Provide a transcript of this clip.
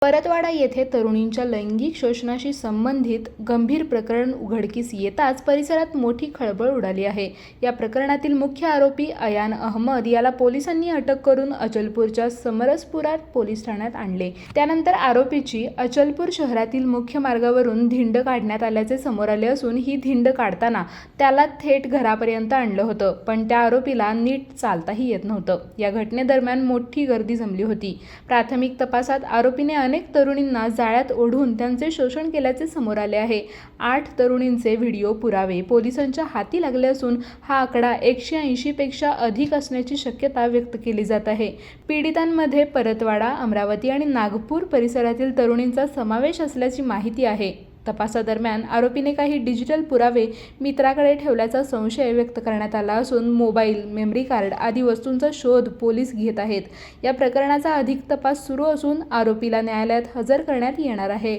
परतवाडा येथे तरुणींच्या लैंगिक शोषणाशी संबंधित गंभीर प्रकरण उघडकीस येताच परिसरात मोठी खळबळ उडाली आहे। या प्रकरणातील मुख्य आरोपी अयान अहमद याला पोलिसांनी अटक करून अचलपूरच्या समरसपुरा पोलीस ठाण्यात आणले। त्यानंतर आरोपीची अचलपूर शहरातील मुख्य मार्गावरून धिंड काढण्यात आल्याचे समोर आले असून ही धिंड काढताना त्याला थेट घरापर्यंत आणलं होतं, पण त्या आरोपीला नीट चालताही येत नव्हतं। या घटनेदरम्यान मोठी गर्दी जमली होती। प्राथमिक तपासात आरोपीने अनेक तरुणींना जाळ्यात ओढून त्यांचे शोषण केल्याचे समोर आले आहे। 8 तरुणींचे व्हिडिओ पुरावे पोलिसांच्या हाती लागले असून हा आकडा 180 पेक्षा अधिक असण्याची शक्यता व्यक्त केली जात आहे। पीडितांमध्ये परतवाडा, अमरावती आणि नागपूर परिसरातील तरुणींचा समावेश असल्याची माहिती आहे। तपासादरम्यान आरोपीने काही डिजिटल पुरावे मित्राकडे ठेवल्याचा संशय व्यक्त करण्यात आला असून मोबाईल, मेमरी कार्ड आदी वस्तूंचा शोध पोलीस घेत आहेत। या प्रकरणाचा अधिक तपास सुरू असून आरोपीला न्यायालयात हजर करण्यात येणार आहे।